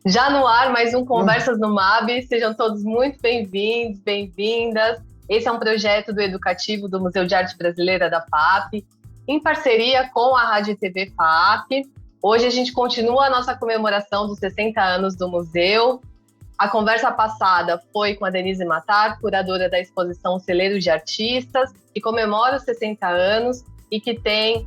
Já no ar, mais um Conversas no MAB. Sejam todos muito bem-vindos, bem-vindas. Esse é um projeto do Educativo do Museu de Arte Brasileira da FAAP, em parceria com a Rádio e TV FAAP. Hoje a gente continua a nossa comemoração dos 60 anos do museu. A conversa passada foi com a Denise Matar, curadora da exposição Celeiro de Artistas, que comemora os 60 anos e que tem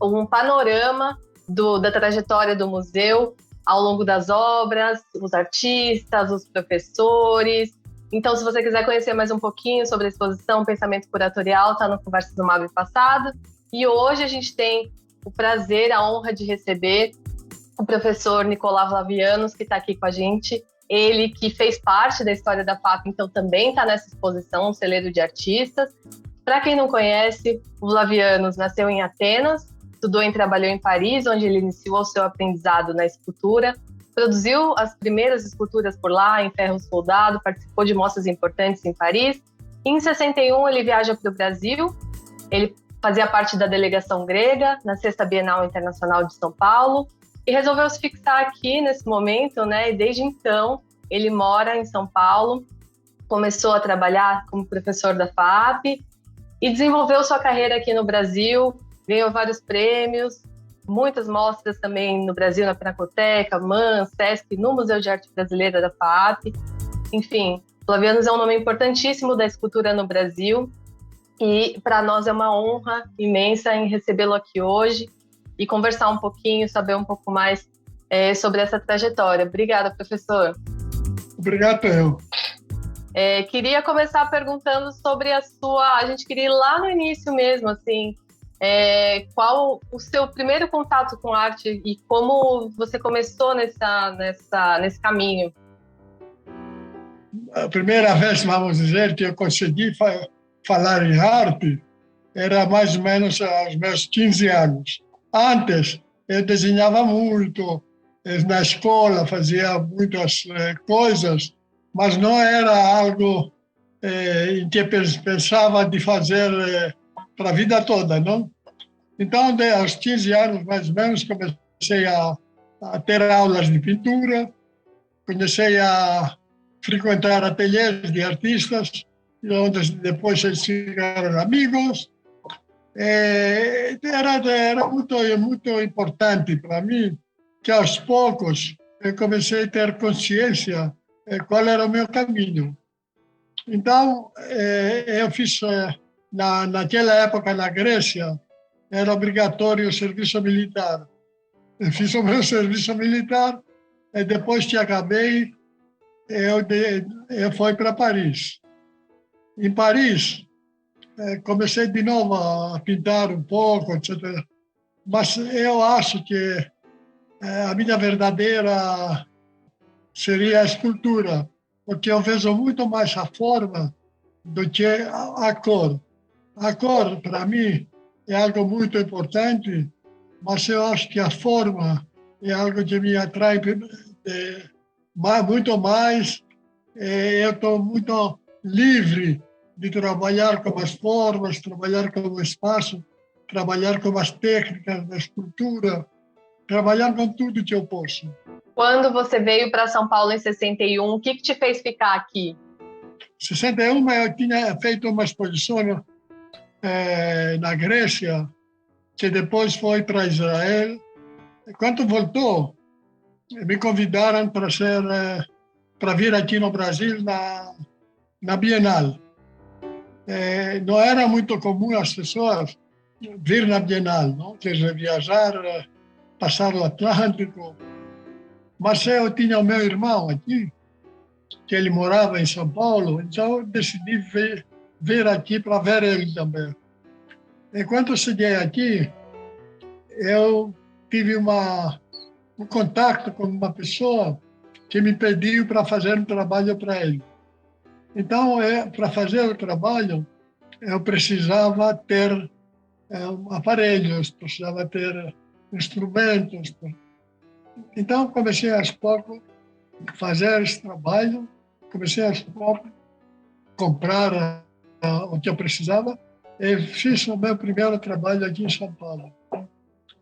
um panorama da trajetória do museu ao longo das obras, os artistas, os professores. Então, se você quiser conhecer mais um pouquinho sobre a exposição Pensamento Curatorial, está no Conversas do MAB passado. E hoje a gente tem o prazer, a honra de receber o professor Nicolau Flavianos, que está aqui com a gente. Ele que fez parte da história da FAAP, então também está nessa exposição, um celeiro de artistas. Para quem não conhece, o Flavianos nasceu em Atenas, estudou e trabalhou em Paris, onde ele iniciou o seu aprendizado na escultura, produziu as primeiras esculturas por lá, em ferro soldado, participou de mostras importantes em Paris. Em 61, ele viaja para o Brasil, ele fazia parte da delegação grega na Sexta Bienal Internacional de São Paulo e resolveu se fixar aqui nesse momento, né? E desde então, ele mora em São Paulo, começou a trabalhar como professor da FAAP e desenvolveu sua carreira aqui no Brasil, ganhou vários prêmios, muitas mostras também no Brasil, na Pinacoteca, MAN, SESC, no Museu de Arte Brasileira da FAAP. Enfim, Flavianos é um nome importantíssimo da escultura no Brasil e para nós é uma honra imensa em recebê-lo aqui hoje e conversar um pouquinho, saber um pouco mais sobre essa trajetória. Obrigada, professor. Obrigado, eu. Queria começar perguntando sobre a gente queria ir lá no início mesmo, assim, qual o seu primeiro contato com arte e como você começou nesse caminho? A primeira vez, vamos dizer, que eu consegui falar em arte era mais ou menos aos meus 15 anos. Antes, eu desenhava muito, na escola fazia muitas coisas, mas não era algo em que pensava de fazer para a vida toda, não? Então, aos 15 anos, mais ou menos, comecei a ter aulas de pintura, comecei a frequentar ateliês de artistas, onde depois eles ficaram amigos. Era muito importante para mim que, aos poucos, eu comecei a ter consciência qual era o meu caminho. Então, eu fiz, naquela época, na Grécia, era obrigatório o serviço militar. Eu fiz o meu serviço militar e depois que acabei, eu fui para Paris. Em Paris, comecei de novo a pintar um pouco, etc. Mas eu acho que a minha verdadeira seria a escultura, porque eu vejo muito mais a forma do que a cor. A cor, para mim, é algo muito importante, mas eu acho que a forma é algo que me atrai muito mais. Eu estou muito livre de trabalhar com as formas, trabalhar com o espaço, trabalhar com as técnicas da escultura, trabalhar com tudo que eu posso. Quando você veio para São Paulo em 61, o que te fez ficar aqui? Em 61, eu tinha feito uma exposição na Grécia, que depois foi para Israel. Quando voltou, me convidaram para vir aqui no Brasil na Bienal. Não era muito comum as pessoas vir na Bienal, não? Quer dizer, viajar, passar o Atlântico. Mas eu tinha o meu irmão aqui, que ele morava em São Paulo, então eu decidi vir aqui para ver ele também. Enquanto eu cheguei aqui, eu tive um contato com uma pessoa que me pediu para fazer um trabalho para ele. Então, para fazer o trabalho, eu precisava ter aparelhos, precisava ter instrumentos. Então, comecei aos poucos a fazer esse trabalho, comecei aos poucos a comprar o que eu precisava, e fiz o meu primeiro trabalho aqui em São Paulo.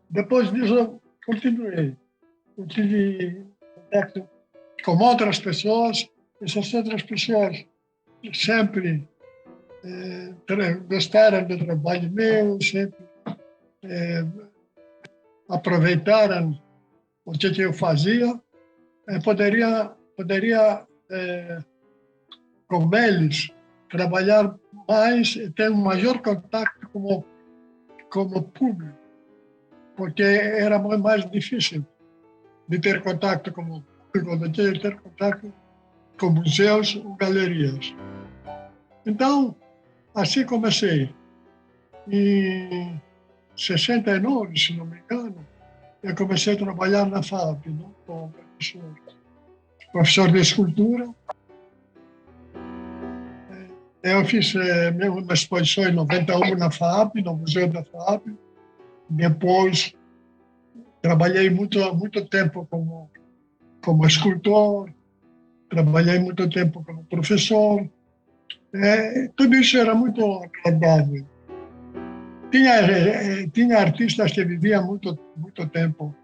Depois disso, eu continuei. Eu tive contato com outras pessoas, essas outras pessoas sempre gostaram do trabalho meu, sempre aproveitaram o que eu fazia. Poderia com eles, trabalhar mais e ter um maior contato como público, porque era muito mais difícil de ter contato com o público do que ter contato com museus ou galerias. Então, assim comecei. Em 69, se não me engano, eu comecei a trabalhar na FAP, não? Como professor de escultura. Eu fiz uma exposição em 91 na FAP, no Museu da FAP. Depois, trabalhei muito tempo como escultor, trabalhei muito tempo como professor. Tudo isso era muito agradável. Tinha artistas que viviam muito tempo,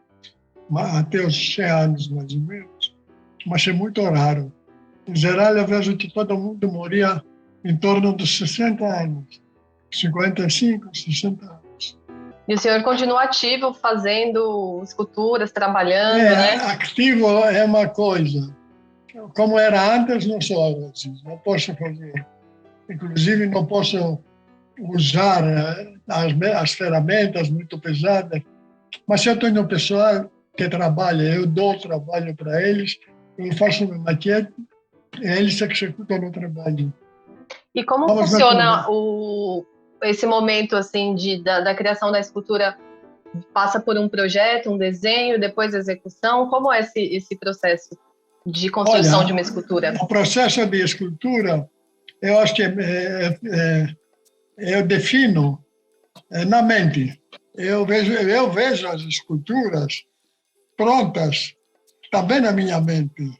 até os 100 anos mais ou menos, mas é muito raro. Em geral, eu vejo que todo mundo morria em torno dos 60 anos, 55, 60 anos. E o senhor continua ativo, fazendo esculturas, trabalhando, né? Ativo é uma coisa. Como era antes, não sou assim. Não posso fazer. Inclusive, não posso usar as ferramentas muito pesadas. Mas eu tenho pessoal que trabalha, eu dou trabalho para eles, eu faço uma maquete e eles executam o trabalho. E como funciona esse momento assim da criação da escultura? Passa por um projeto, um desenho, depois a execução? Como é esse processo de construção de uma escultura? O processo de escultura, eu acho que eu defino na mente. Eu vejo as esculturas prontas também na minha mente.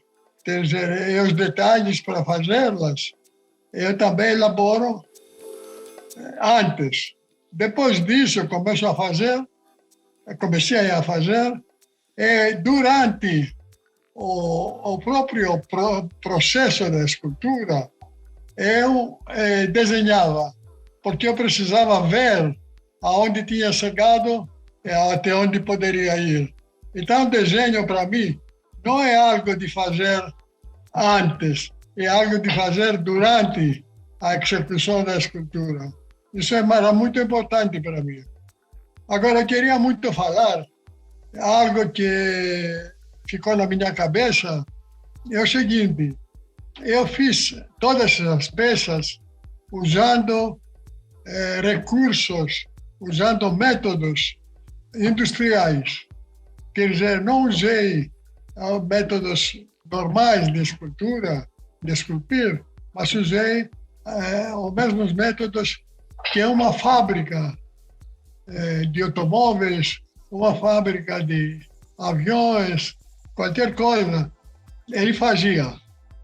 Quer dizer, os detalhes para fazê-las, eu também elaboro antes. Depois disso, eu comecei a fazer, e durante o próprio processo da escultura, eu desenhava, porque eu precisava ver aonde tinha chegado e até onde poderia ir. Então, o desenho, para mim, não é algo de fazer antes, é algo de fazer durante a execução da escultura. Isso era muito importante para mim. Agora, eu queria muito falar algo que ficou na minha cabeça, é o seguinte: eu fiz todas as peças usando recursos, usando métodos industriais. Quer dizer, não usei métodos normais de escultura, de esculpir, mas usei os mesmos métodos que uma fábrica de automóveis, uma fábrica de aviões, qualquer coisa, ele fazia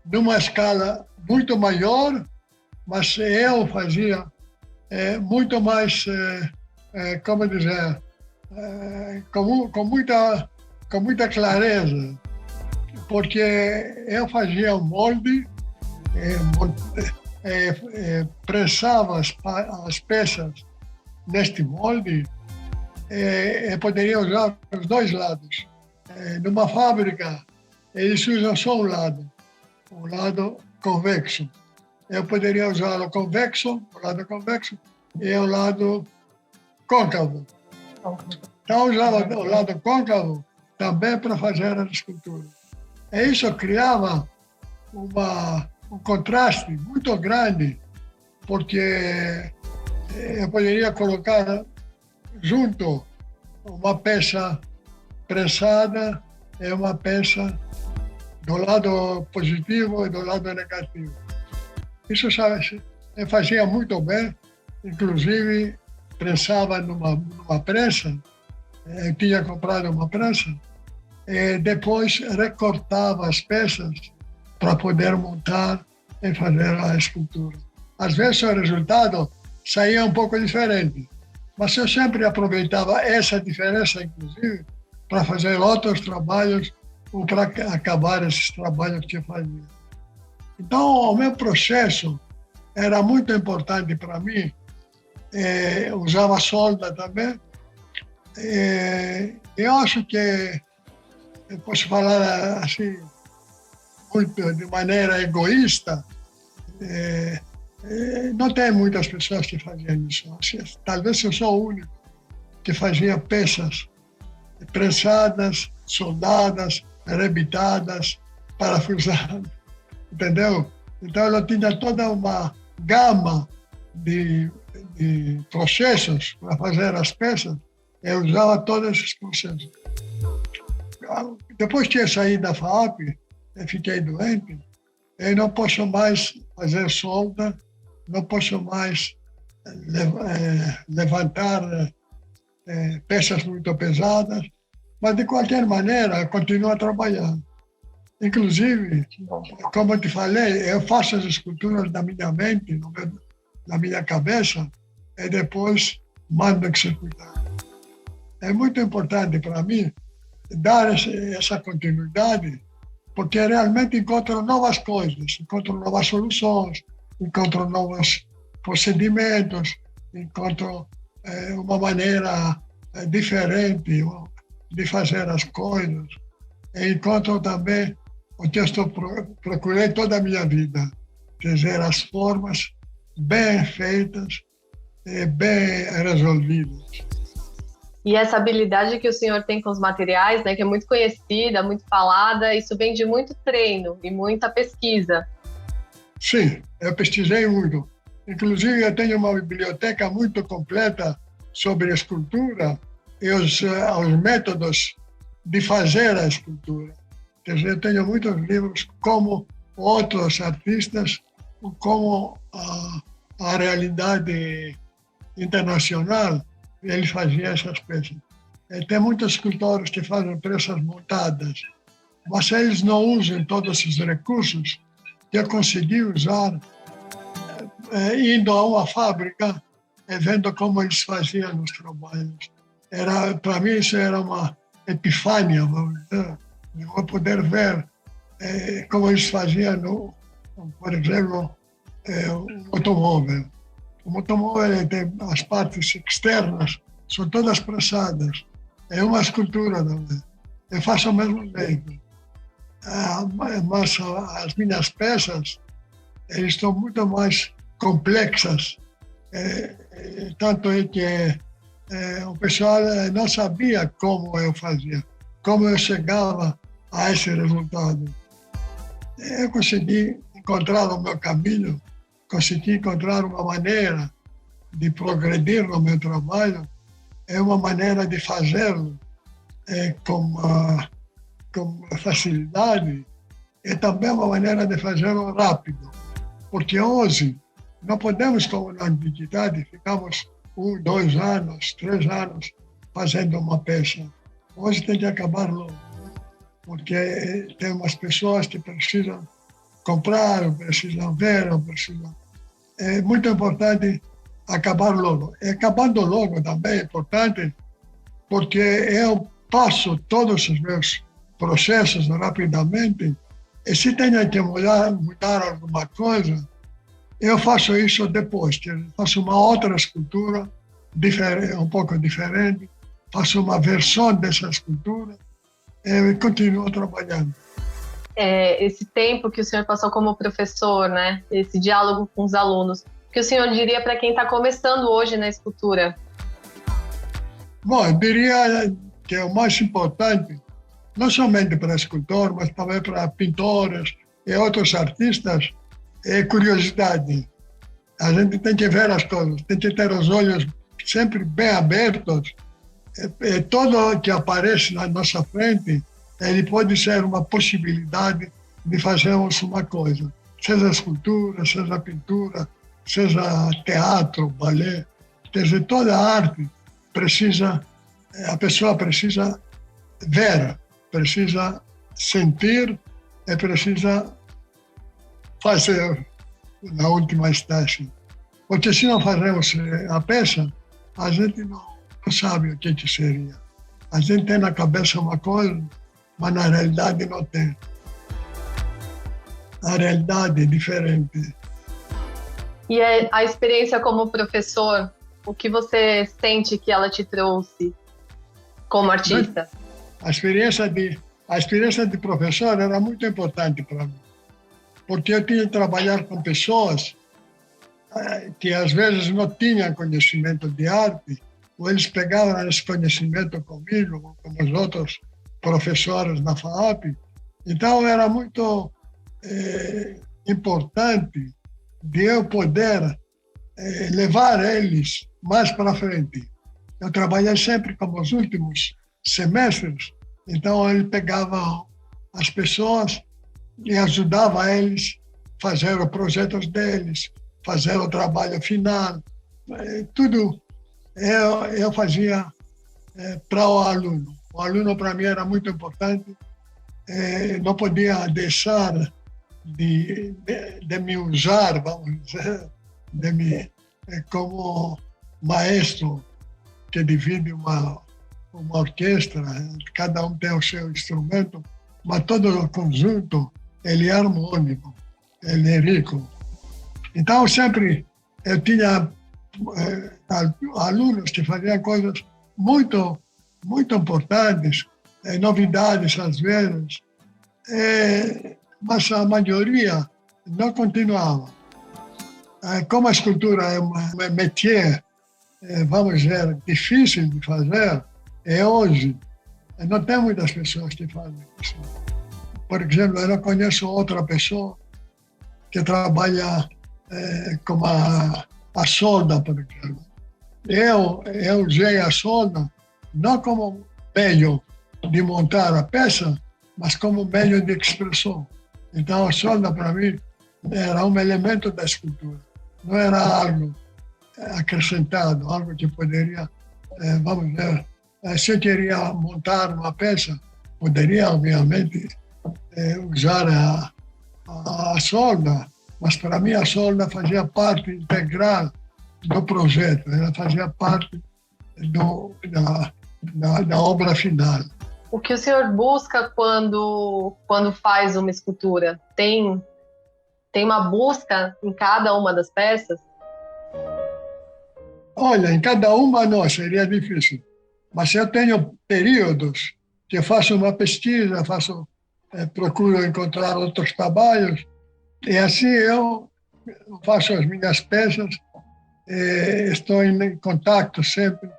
numa escala muito maior, mas eu fazia muito mais, como dizer, com muita clareza, porque eu fazia um molde, prensava as peças neste molde, eu poderia usar os dois lados. Numa fábrica, eles usam só um lado convexo. Eu poderia usar o lado convexo, e o lado côncavo. Então, eu usava o lado côncavo também para fazer a escultura. E isso criava um contraste muito grande, porque eu poderia colocar junto uma peça prensada e uma peça do lado positivo e do lado negativo. Isso eu fazia muito bem, inclusive prensava numa prensa, eu tinha comprado uma prensa, e depois recortava as peças para poder montar e fazer a escultura. Às vezes o resultado saía um pouco diferente, mas eu sempre aproveitava essa diferença, inclusive, para fazer outros trabalhos ou para acabar esses trabalhos que eu fazia. Então, o meu processo era muito importante para mim. Usava solda também. Eu acho que, eu posso falar assim, muito de maneira egoísta, não tem muitas pessoas que faziam isso. Talvez eu sou o único que fazia peças prensadas, soldadas, rebitadas, parafusadas, entendeu? Então eu tinha toda uma gama de processos para fazer as peças. Eu usava todos esses processos. Depois que eu saí da FAAP, eu fiquei doente, eu não posso mais fazer solda, não posso mais levantar peças muito pesadas, mas de qualquer maneira continuo a trabalhar. Inclusive, como eu te falei, eu faço as esculturas da minha mente, na minha cabeça, e depois mando executar. É muito importante para mim dar essa continuidade, porque realmente encontro novas coisas, encontro novas soluções, encontro novos procedimentos, encontro uma maneira diferente de fazer as coisas. E encontro também o que eu procurei toda a minha vida, quer dizer, as formas bem feitas e bem resolvidas. E essa habilidade que o senhor tem com os materiais, né, que é muito conhecida, muito falada, isso vem de muito treino e muita pesquisa. Sim, eu pesquisei muito. Inclusive, eu tenho uma biblioteca muito completa sobre a escultura e os métodos de fazer a escultura. Quer dizer, eu tenho muitos livros como outros artistas, como a realidade internacional, eles faziam essas peças. E tem muitos escultores que fazem peças montadas, mas eles não usam todos esses recursos que eu consegui usar indo a uma fábrica e vendo como eles faziam os trabalhos. Para mim, isso era uma epifânia, vamos dizer, de eu poder ver como eles faziam, por exemplo, o automóvel. O automóvel tem as partes externas, são todas pressadas. É uma escultura também. Eu faço o mesmo jeito. Mas as minhas peças estão muito mais complexas. Tanto é que o pessoal não sabia como eu fazia, como eu chegava a esse resultado. Eu consegui encontrar o meu caminho, consegui encontrar uma maneira de progredir no meu trabalho, uma maneira de fazê-lo com facilidade e também uma maneira de fazê-lo rápido. Porque hoje não podemos, como na antiguidade, ficamos 1, 2 anos, 3 anos fazendo uma peça. Hoje tem que acabar logo, porque tem umas pessoas que precisam comprar, precisam ver, precisam. É muito importante acabar logo. E acabando logo também é importante, porque eu passo todos os meus processos rapidamente, e se tenho que mudar alguma coisa, eu faço isso depois. Faço uma outra escultura, um pouco diferente, faço uma versão dessa escultura e continuo trabalhando. Esse tempo que o senhor passou como professor, né? Esse diálogo com os alunos, o que o senhor diria para quem está começando hoje na escultura? Bom, eu diria que o mais importante, não somente para escultor, mas também para pintores e outros artistas, é curiosidade. A gente tem que ver as coisas, tem que ter os olhos sempre bem abertos. Tudo que aparece na nossa frente, ele pode ser uma possibilidade de fazermos uma coisa. Seja escultura, seja pintura, seja teatro, balé. Quer dizer, toda a arte a pessoa precisa ver, precisa sentir e precisa fazer. na última instância. Porque se não fazemos a peça, a gente não sabe o que seria. A gente tem na cabeça uma coisa, mas na realidade não tem. A realidade é diferente. E a experiência como professor, o que você sente que ela te trouxe como artista? A experiência de professor era muito importante para mim, porque eu tinha que trabalhar com pessoas que às vezes não tinham conhecimento de arte, ou eles pegavam esse conhecimento comigo, com os outros professores da FAAP. Então era muito importante de eu poder levar eles mais para frente. Eu trabalhei sempre como os últimos semestres, então ele pegava as pessoas e ajudava eles a fazer os projetos deles, fazer o trabalho final, tudo eu fazia para o aluno. O aluno para mim era muito importante, não podia deixar de me usar, vamos dizer, como maestro que divide uma orquestra, cada um tem o seu instrumento, mas todo o conjunto ele é harmônico, ele é rico. Então sempre eu tinha alunos que faziam coisas muito importantes, novidades às vezes, mas a maioria não continuava. Como a escultura é um métier, vamos dizer, difícil de fazer, hoje não tem muitas pessoas que fazem isso. Por exemplo, eu não conheço outra pessoa que trabalha com a solda, por exemplo. Eu usei a solda não como meio de montar a peça, mas como meio de expressão. Então, a solda, para mim, era um elemento da escultura. Não era algo acrescentado, algo que poderia, vamos dizer, se eu queria montar uma peça, poderia, obviamente, usar a solda, mas para mim a solda fazia parte integral do projeto, ela fazia parte da obra final. O que o senhor busca quando faz uma escultura? Tem uma busca em cada uma das peças? Olha, em cada uma não, seria difícil. Mas eu tenho períodos que eu faço uma pesquisa, procuro encontrar outros trabalhos, e assim eu faço as minhas peças, estou em contato sempre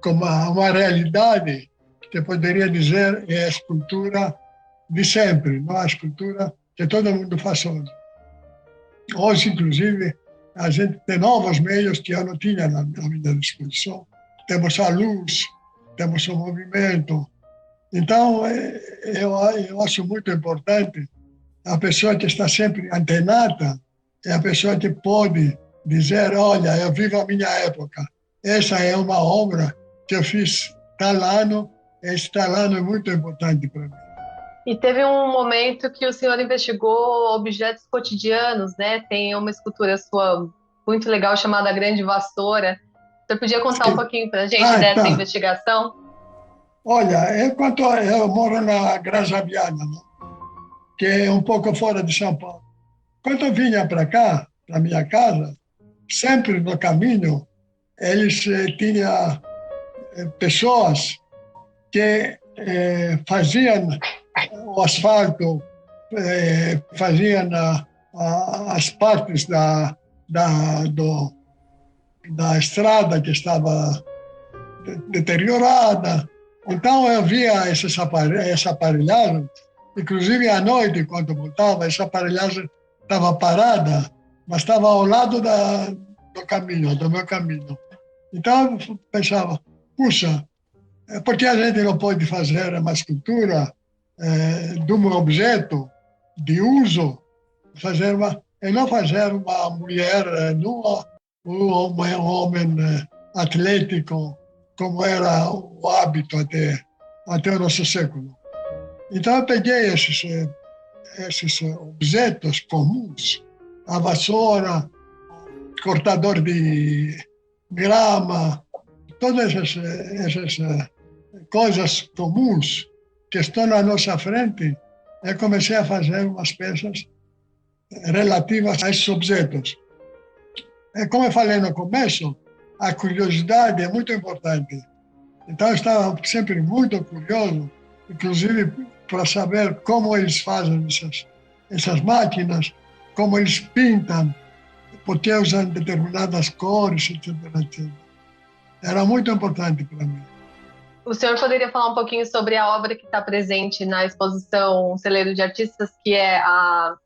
com uma realidade que poderia dizer é a escultura de sempre, não a escultura que todo mundo faz hoje. Hoje, inclusive, a gente tem novos meios que eu não tinha na minha disposição. Temos a luz, temos o movimento. Então, eu acho muito importante a pessoa que está sempre antenada, é a pessoa que pode dizer, olha, eu vivo a minha época. Essa é uma obra que eu fiz tal ano, esse tal ano é muito importante para mim. E teve um momento que o senhor investigou objetos cotidianos, né? Tem uma escultura sua muito legal chamada Grande Vassoura. Você podia contar um pouquinho para a gente dessa investigação? Olha, eu moro na Granja Viana, né? Que é um pouco fora de São Paulo. Quando eu vinha para cá, para minha casa, sempre no caminho, eles tinham pessoas que faziam o asfalto, faziam as partes da estrada que estava deteriorada. Então eu via essa aparelhagem, inclusive à noite, quando voltava, essa aparelhagem estava parada, mas estava ao lado do meu caminho. Então eu pensava, puxa, por que a gente não pode fazer uma escultura de um objeto de uso, e não fazer uma mulher, um homem atlético, como era o hábito até o nosso século. Então eu peguei esses objetos comuns a vassoura, cortador de grama, todas essas coisas comuns que estão na nossa frente, eu comecei a fazer umas peças relativas a esses objetos. Como eu falei no começo, a curiosidade é muito importante. Então, eu estava sempre muito curioso, inclusive para saber como eles fazem essas máquinas, como eles pintam, por que usam determinadas cores, etc, etc. Era muito importante para mim. O senhor poderia falar um pouquinho sobre a obra que está presente na exposição Celeiro de Artistas, que é a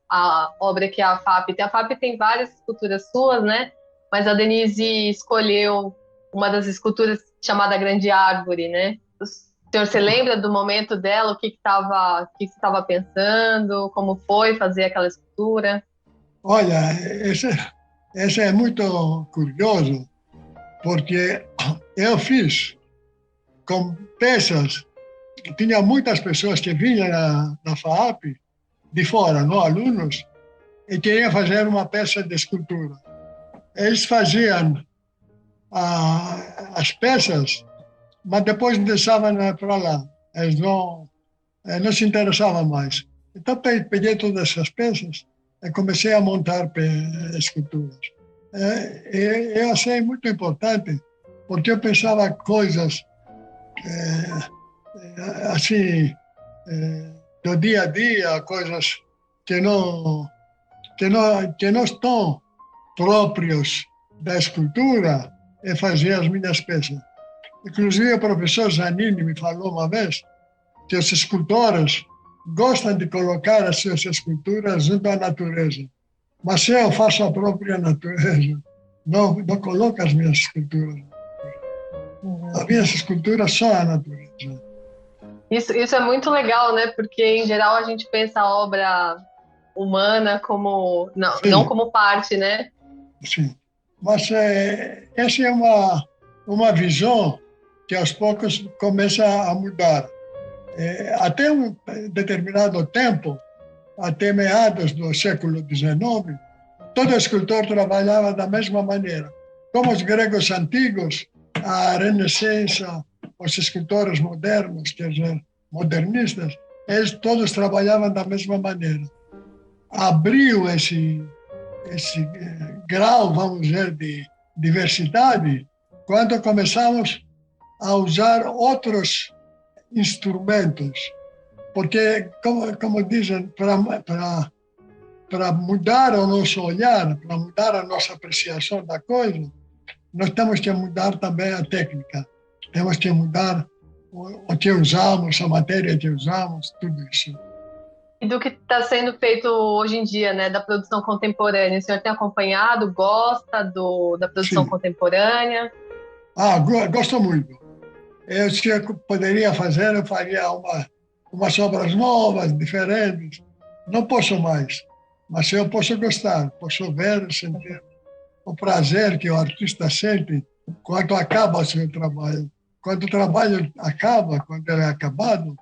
obra que a FAP tem. A FAP tem várias esculturas suas, né? Mas a Denise escolheu uma das esculturas chamada Grande Árvore, né? O senhor se lembra do momento dela? O que você estava pensando? Como foi fazer aquela escultura? Olha, esse é muito curioso, porque eu fiz com peças. Tinha muitas pessoas que vinham na FAAP de fora, não, alunos, e queriam fazer uma peça de escultura. Eles faziam as peças, mas depois deixavam para lá. Eles não se interessavam mais. Então, peguei todas essas peças e comecei a montar esculturas. Eu achei muito importante, porque eu pensava coisas assim, do dia a dia, coisas que não estão próprios da escultura, e fazer as minhas peças. Inclusive, o professor Zanini me falou uma vez que os escultores gostam de colocar as suas esculturas junto à natureza. Mas eu faço a própria natureza, não coloco as minhas esculturas. As minhas esculturas são a natureza. Isso é muito legal, né? Porque, em geral, a gente pensa a obra humana como... Não como parte, né? Sim. Mas essa é uma visão que, aos poucos, começa a mudar. Até um determinado tempo, até meados do século XIX, todo escultor trabalhava da mesma maneira. Como os gregos antigos, a Renascença, os escultores modernos, quer dizer, modernistas, eles todos trabalhavam da mesma maneira. Abriu esse grau, vamos dizer, de diversidade quando começamos a usar outros instrumentos. Porque, como dizem, para mudar o nosso olhar, para mudar a nossa apreciação da coisa, nós temos que mudar também a técnica. Temos que mudar o que usamos, a matéria que usamos, tudo isso. E do que está sendo feito hoje em dia, né, da produção contemporânea? O senhor tem acompanhado, gosta da produção contemporânea? Gosto muito. Se eu poderia fazer, eu faria umas obras novas, diferentes. Não posso mais, mas eu posso gostar, posso ver, sentir o prazer que o artista sente quando acaba o seu trabalho. Quando o trabalho acaba, quando ele é acabado,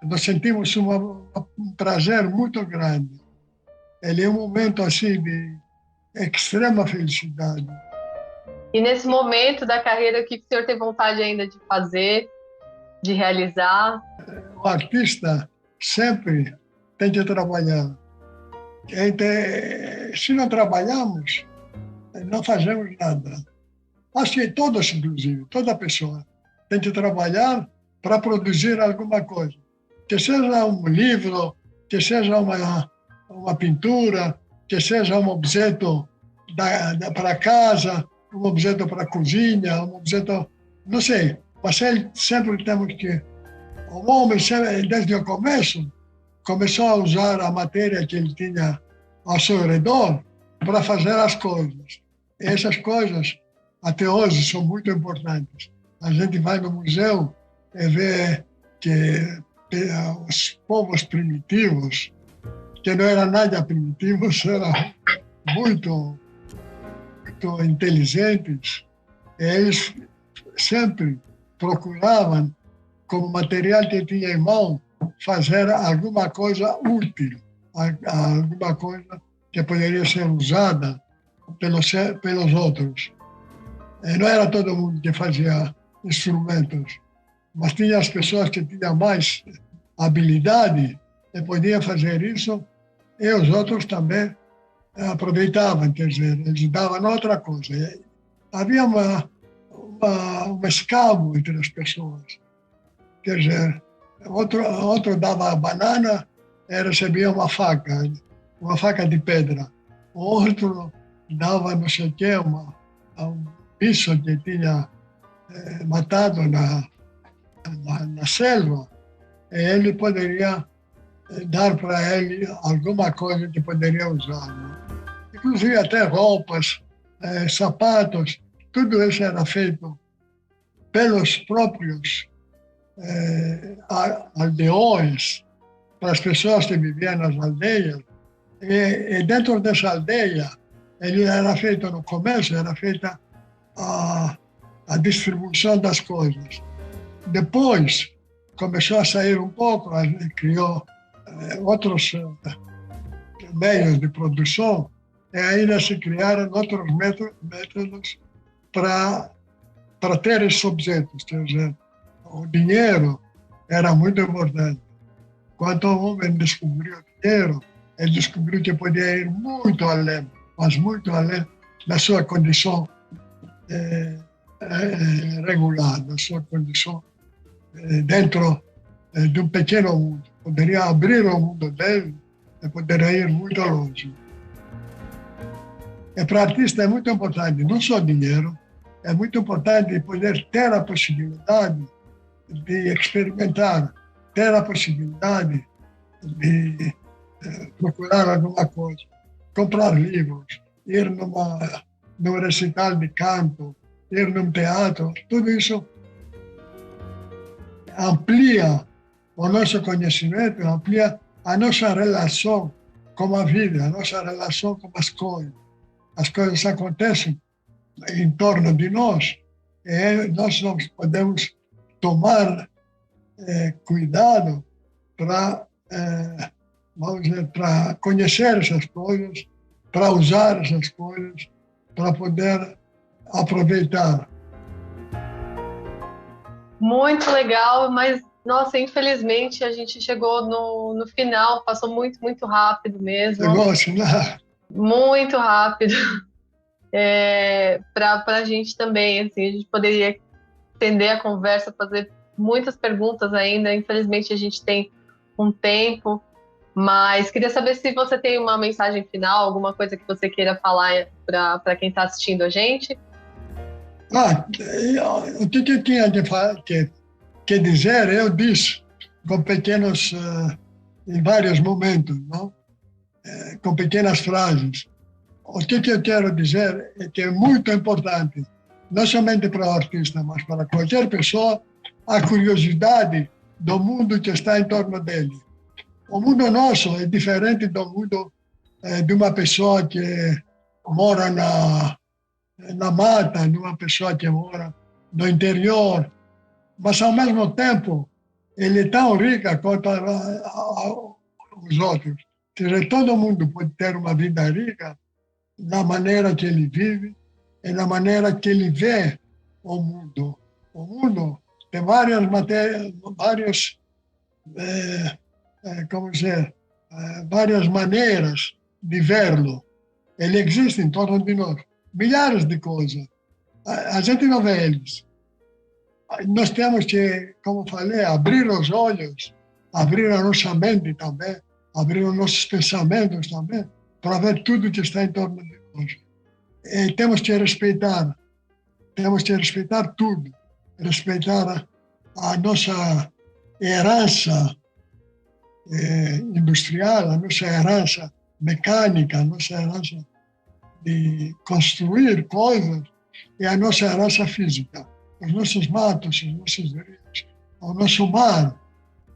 nós sentimos um prazer muito grande. Ele é um momento assim de extrema felicidade. E nesse momento da carreira, o que o senhor tem vontade ainda de fazer, de realizar? O artista sempre tem que trabalhar. Se não trabalhamos, não fazemos nada. Acho que todos, inclusive, toda pessoa tem que trabalhar para produzir alguma coisa. Que seja um livro, que seja uma pintura, que seja um objeto para casa, um objeto para a cozinha, um objeto, não sei. Mas sempre temos que... O homem, desde o começo, começou a usar a matéria que ele tinha ao seu redor para fazer as coisas. E essas coisas, até hoje, são muito importantes. A gente vai no museu e vê que os povos primitivos, que não eram nada primitivos, eram muito inteligentes, e eles sempre procuravam, como material que tinha em mão, fazer alguma coisa útil, alguma coisa que poderia ser usada pelos outros. Não era todo mundo que fazia instrumentos, mas tinha as pessoas que tinham mais habilidade e podiam fazer isso, e os outros também aproveitavam, quer dizer, eles davam outra coisa. E havia um escambo entre as pessoas. Quer dizer, outro dava banana e recebia uma faca de pedra. O outro dava não sei o quê, um bicho que tinha matado na selva, e ele poderia dar para ele alguma coisa que poderia usar. Né? Inclusive até roupas, sapatos, tudo isso era feito pelos próprios aldeões, para as pessoas que viviam nas aldeias. E dentro dessa aldeia, ele era feito no começo, era feita a distribuição das coisas. Depois, começou a sair um pouco, criou outros meios de produção, e ainda se criaram outros métodos para ter esses objetos. Quer dizer, o dinheiro era muito importante. Quando o homem descobriu o dinheiro, ele descobriu que podia ir muito além, mas muito além da sua condição regular, da sua condição dentro de um pequeno mundo. Poderia abrir o mundo dele e poderia ir muito longe. E para o artista é muito importante, não só dinheiro, é muito importante poder ter a possibilidade de experimentar, ter a possibilidade de procurar alguma coisa, comprar livros, ir num recital de canto, ir num teatro, tudo isso amplia o nosso conhecimento, amplia a nossa relação com a vida, a nossa relação com as coisas. As coisas acontecem em torno de nós e nós não podemos tomar cuidado para conhecer essas coisas, para usar essas coisas, para poder aproveitar. Muito legal, mas, nossa, infelizmente a gente chegou no final, passou muito, muito rápido mesmo. Negócio, né? Muito rápido. Para a gente também, assim, a gente poderia estender a conversa, fazer muitas perguntas ainda. Infelizmente a gente tem um tempo, mas queria saber se você tem uma mensagem final, alguma coisa que você queira falar para quem está assistindo a gente. O que eu tinha que dizer, eu disse com pequenos, em vários momentos, não? Com pequenas frases. O que eu quero dizer é que é muito importante, não somente para o artista, mas para qualquer pessoa, a curiosidade do mundo que está em torno dele. O mundo nosso é diferente do mundo de uma pessoa que mora na mata, de uma pessoa que mora no interior, mas ao mesmo tempo ele é tão rica quanto os outros. Quer dizer, todo mundo pode ter uma vida rica na maneira que ele vive e na maneira que ele vê o mundo. O mundo tem várias várias maneiras de vê-lo. Ele existe em torno de nós. Milhares de coisas. A gente não vê eles. Nós temos que, como falei, abrir os olhos, abrir a nossa mente também, abrir os nossos pensamentos também, para ver tudo que está em torno de nós. E temos que respeitar tudo, respeitar a nossa herança industrial, a nossa herança mecânica, a nossa herança de construir coisas e a nossa herança física, os nossos matos, os nossos rios, o nosso mar,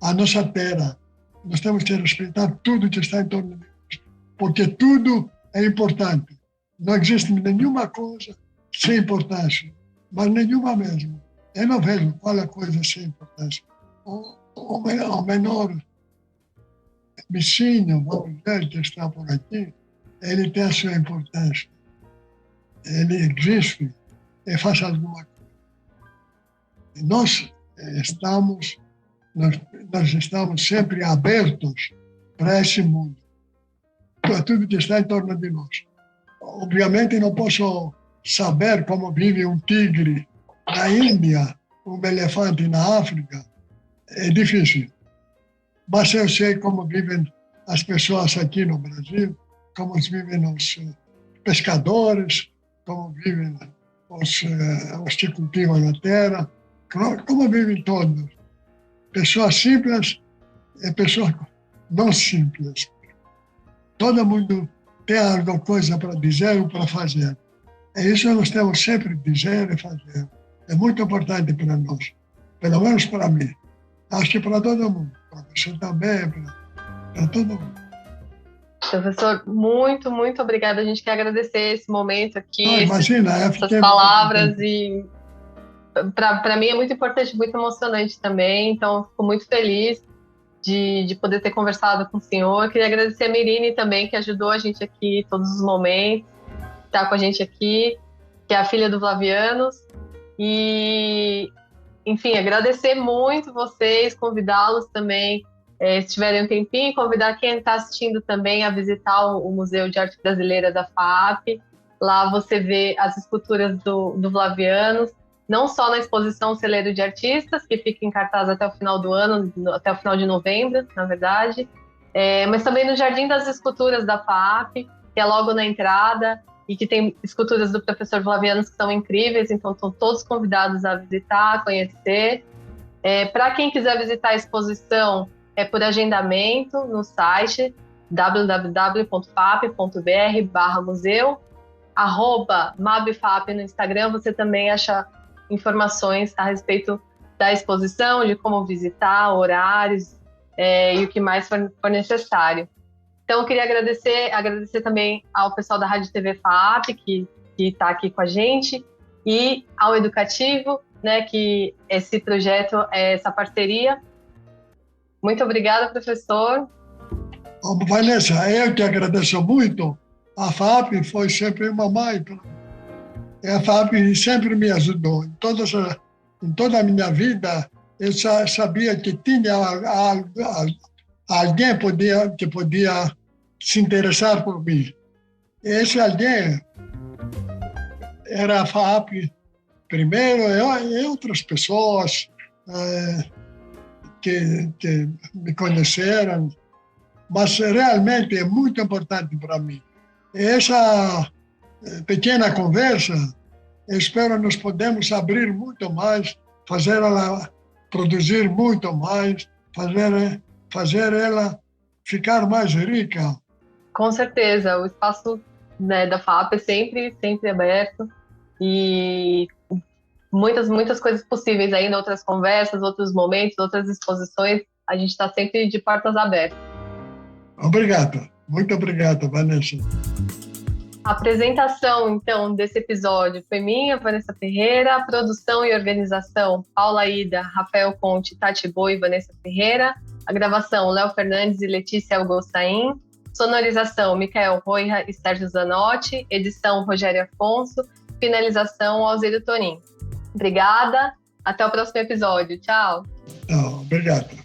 a nossa terra. Nós temos que respeitar tudo que está em torno de nós, porque tudo é importante. Não existe nenhuma coisa sem importância, mas nenhuma mesmo. Eu não vejo qual é a coisa sem importância. O menor bichinho, vamos dizer, que está por aqui, ele tem a sua importância. Ele existe e faz alguma coisa. Nós estamos sempre abertos para esse mundo, para tudo que está em torno de nós. Obviamente não posso saber como vive um tigre na Índia, um elefante na África, é difícil. Mas eu sei como vivem as pessoas aqui no Brasil, como vivem os pescadores, como vivem os que cultivam a terra, como vivem todos. Pessoas simples e pessoas não simples. Todo mundo tem alguma coisa para dizer ou para fazer. E isso nós temos sempre que dizer e fazer. É muito importante para nós, pelo menos para mim. Acho que para todo mundo, para você também, para todo mundo. Professor, muito, muito obrigada. A gente quer agradecer esse momento aqui, essas palavras. E para mim é muito importante, muito emocionante também. Então, fico muito feliz de poder ter conversado com o senhor. Queria agradecer a Mirine também, que ajudou a gente aqui em todos os momentos, está com a gente aqui, que é a filha do Flavianos. E, enfim, agradecer muito vocês, convidá-los também, se tiverem um tempinho, convidar quem está assistindo também a visitar o Museu de Arte Brasileira da FAP. Lá você vê as esculturas do Flavianos, não só na exposição Celeiro de Artistas, que fica em cartaz até o final do ano, até o final de novembro, na verdade, mas também no Jardim das Esculturas da FAP, que é logo na entrada, e que tem esculturas do professor Flavianos que são incríveis, então estão todos convidados a visitar, a conhecer. Para quem quiser visitar a exposição, é por agendamento no site www.fap.br/museu, @mabfap no Instagram, você também acha informações a respeito da exposição, de como visitar, horários e o que mais for necessário. Então, eu queria agradecer também ao pessoal da Rádio TV FAP, que está aqui com a gente, e ao Educativo, né, que esse projeto, essa parceria. Muito obrigada, professor. Vanessa, eu que agradeço muito. A FAP foi sempre uma mãe para mim. A FAP sempre me ajudou. Em toda a minha vida, eu sabia que tinha alguém que podia se interessar por mim. Esse alguém era a FAP primeiro e outras pessoas que me conheceram, mas realmente é muito importante para mim. Essa pequena conversa, eu espero nós podemos abrir muito mais, fazer ela produzir muito mais, fazer ela ficar mais rica. Com certeza, o espaço, né, da FAP é sempre aberto e muitas coisas possíveis ainda, outras conversas, outros momentos, outras exposições, a gente está sempre de portas abertas. Obrigado, muito obrigado, Vanessa. A apresentação, então, desse episódio foi minha, Vanessa Ferreira, a produção e organização, Paula Ida, Rafael Conte, Tati Boi e Vanessa Ferreira, a gravação, Léo Fernandes e Letícia Algostain, sonorização, Micael Roira e Sérgio Zanotti, edição, Rogério Afonso, finalização, Alzira Tonin. Obrigada, até o próximo episódio. Tchau. Obrigado.